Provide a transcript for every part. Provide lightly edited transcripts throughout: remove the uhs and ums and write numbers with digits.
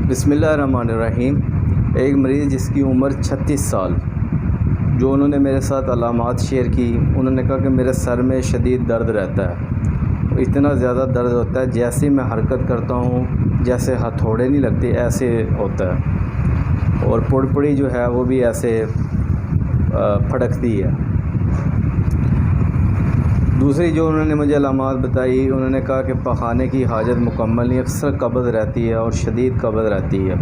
बिस्मिल्लाहिर्रहमानिर्रहीम। एक मरीज़ जिसकी उम्र 36 साल, जो उन्होंने मेरे साथ अलामात शेयर की। उन्होंने कहा कि मेरे सर में शदीद दर्द रहता है, इतना ज़्यादा दर्द होता है जैसे मैं हरकत करता हूँ जैसे हथौड़े नहीं लगते ऐसे होता है, और पुड़पुड़ी जो है वो भी ऐसे फटकती है। दूसरी जो उन्होंने मुझे अलामात बताई, उन्होंने कहा कि पखाने की हाजत मुकम्मल नहीं, अक्सर कब्ज़ रहती है और शदीद कब्ज़ रहती है।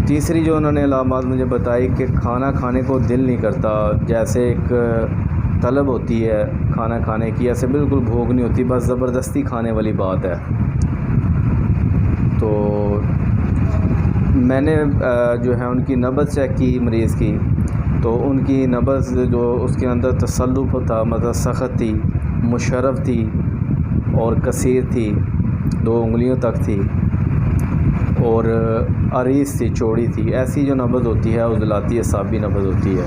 तीसरी जो उन्होंने अलामात मुझे बताई कि खाना खाने को दिल नहीं करता, जैसे एक तलब होती है खाना खाने की, ऐसे बिल्कुल भूख नहीं होती, बस ज़बरदस्ती खाने वाली बात है। तो मैंने जो है उनकी नब्ज़ चेक की मरीज़ की, तो उनकी नब्ज़ जो उसके अंदर तसल्लुफ़ था, मतलब सख़त थी, मुशर्रफ़ थी और कसीर थी, 2 उंगलियों तक थी और अरीस थी, चौड़ी थी। ऐसी जो नब्ज़ होती है उज़लाती असाबी नब्ज़ होती है।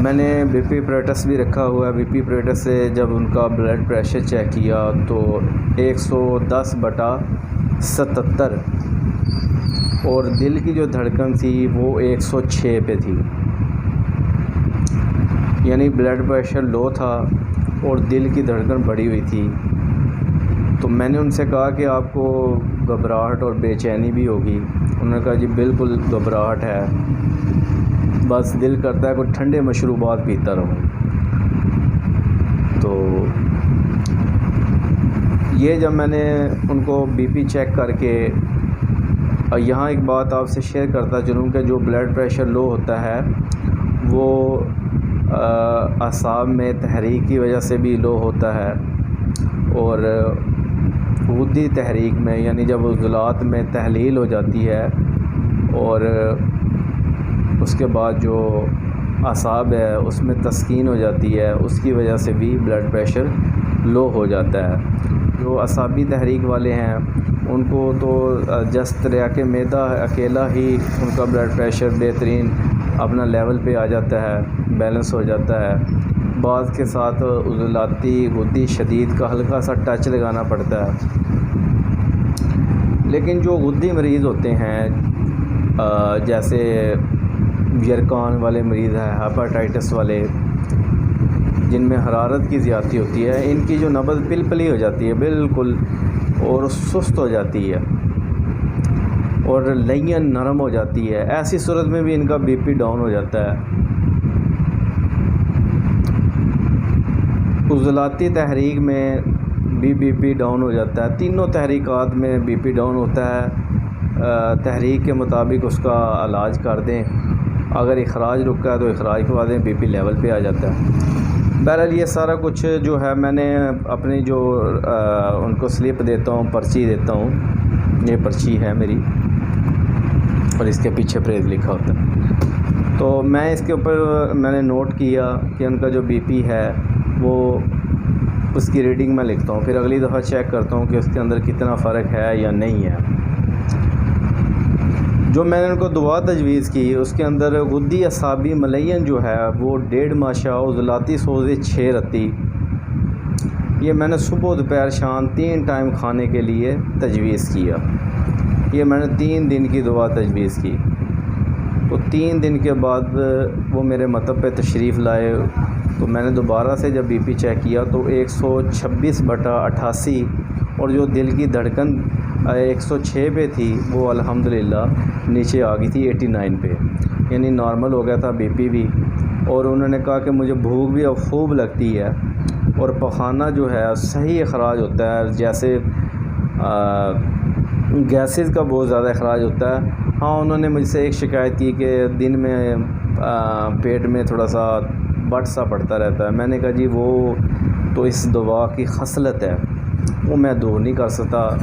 मैंने बीपी एपरेटस भी रखा हुआ है। बीपी एपरेटस से जब उनका ब्लड प्रेशर चेक किया तो 110/77 और दिल की जो धड़कन थी वो 106 पे थी, यानी ब्लड प्रेशर लो था और दिल की धड़कन बढ़ी हुई थी। तो मैंने उनसे कहा कि आपको घबराहट और बेचैनी भी होगी। उन्होंने कहा जी बिल्कुल घबराहट है, बस दिल करता है कोई ठंडे मशरूबात पीता रहूं। तो ये जब मैंने उनको बीपी चेक करके, और यहाँ एक बात आपसे शेयर करता चलूँ कि जो ब्लड प्रेशर लो होता है वो असाब में तहरीक की वजह से भी लो होता है, और गुद्दी तहरीक में, यानी जब उज़लात में तहलील हो जाती है और उसके बाद जो असाब है उसमें तस्कीन हो जाती है, उसकी वजह से भी ब्लड प्रेशर लो हो जाता है। जो असाबी तहरीक वाले हैं उनको तो जस्ट रियाके मैदा अकेला ही उनका ब्लड प्रेशर बेहतरीन अपना लेवल पे आ जाता है, बैलेंस हो जाता है। बाज़ के साथ उज़लाती गुद्दी शदीद का हल्का सा टच लगाना पड़ता है। लेकिन जो गुद्दी मरीज़ होते हैं, जैसे यरकान वाले मरीज़ हैं, हेपेटाइटिस वाले, जिनमें हरारत की ज़्यादती होती है, इनकी जो नब्ज़ पिलपली हो जाती है बिल्कुल और सुस्त हो जाती है और लयन नरम हो जाती है। ऐसी सूरत में भी इनका बीपी डाउन हो जाता है। उज़लाती तहरीक में भी बीपी डाउन हो जाता है। तीनों तहरीकात में बीपी डाउन होता है। तहरीक के मुताबिक उसका इलाज कर दें, अगर इखराज रुका है तो इखराज करवा दें, बीपी लेवल पे आ जाता है। बहरहाल ये सारा कुछ जो है मैंने अपनी जो उनको स्लिप देता हूँ, पर्ची देता हूँ, ये पर्ची है मेरी और इसके पीछे प्रेज लिखा होता है। तो मैं इसके ऊपर मैंने नोट किया कि उनका जो बीपी है वो उसकी रीडिंग मैं लिखता हूँ, फिर अगली दफ़ा चेक करता हूँ कि उसके अंदर कितना फ़र्क है या नहीं है। जो मैंने उनको दुआ तजवीज़ की उसके अंदर गुद्दी असाबी मलयन जो है वो 1.5 माशा, उज़लाती सोज़े 6 रत्ती, ये मैंने सुबह दोपहर शाम 3 टाइम खाने के लिए तजवीज़ किया। ये मैंने 3 दिन की दुआ तजवीज़ की। तो 3 दिन के बाद वो मेरे मतब पे तशरीफ़ लाए, तो मैंने दोबारा से जब बीपी चेक किया तो 126/88 और जो दिल की धड़कन 106 पे थी वो अल्हम्दुलिल्लाह नीचे आ गई थी 89 पे, यानी नॉर्मल हो गया था बीपी भी। और उन्होंने कहा कि मुझे भूख भी अब खूब लगती है और पखाना जो है सही अखराज होता है, जैसे गैसेस का बहुत ज़्यादा अखराज होता है। हाँ, उन्होंने मुझसे एक शिकायत की कि दिन में पेट में थोड़ा सा बट सा पड़ता रहता है। मैंने कहा जी वो तो इस दवा की खसलत है, वो मैं दूर नहीं कर सकता।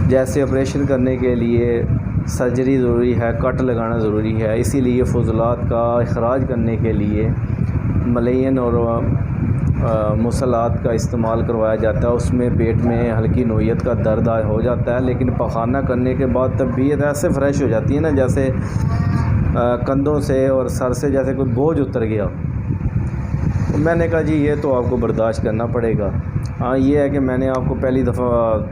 जैसे ऑपरेशन करने के लिए सर्जरी ज़रूरी है, कट लगाना ज़रूरी है, इसीलिए फुज़लात का इखराज करने के लिए मलयन और मुसलात का इस्तेमाल करवाया जाता है। उसमें पेट में हल्की नोयत का दर्द हो जाता है, लेकिन पखाना करने के बाद तबीयत ऐसे फ़्रेश हो जाती है ना, जैसे कंधों से और सर से जैसे कोई बोझ उतर गया। मैंने कहा जी ये तो आपको बर्दाश्त करना पड़ेगा। हाँ ये है कि मैंने आपको पहली दफ़ा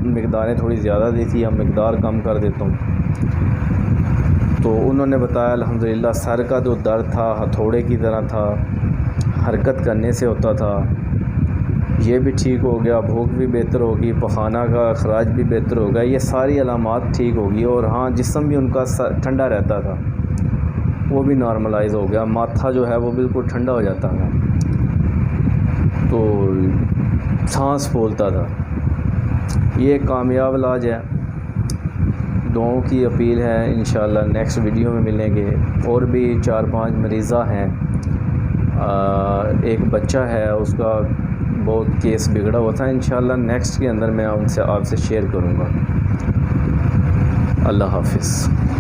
मकदारें थोड़ी ज़्यादा दी थी, अब मकदार कम कर देता हूँ। तो उन्होंने बताया अल्हम्दुलिल्लाह सर का जो दर्द था हथौड़े की तरह था, हरकत करने से होता था, ये भी ठीक हो गया, भूख भी बेहतर होगी, पखाना का अखराज भी बेहतर हो गया, ये सारी अलामात ठीक होगी। और हाँ जिस्म भी उनका ठंडा रहता था, वो भी नॉर्मलाइज हो गया, माथा जो है वो बिल्कुल ठंडा हो जाता था, तो सांस फूलता था। ये कामयाब इलाज है। दुआओं की अपील है, इंशाल्लाह नेक्स्ट वीडियो में मिलेंगे। और भी 4-5 मरीज़ा हैं, एक बच्चा है उसका बहुत केस बिगड़ा हुआ था, इंशाल्लाह नेक्स्ट के अंदर मैं उनसे आपसे शेयर करूँगा। अल्लाह हाफ़िज़।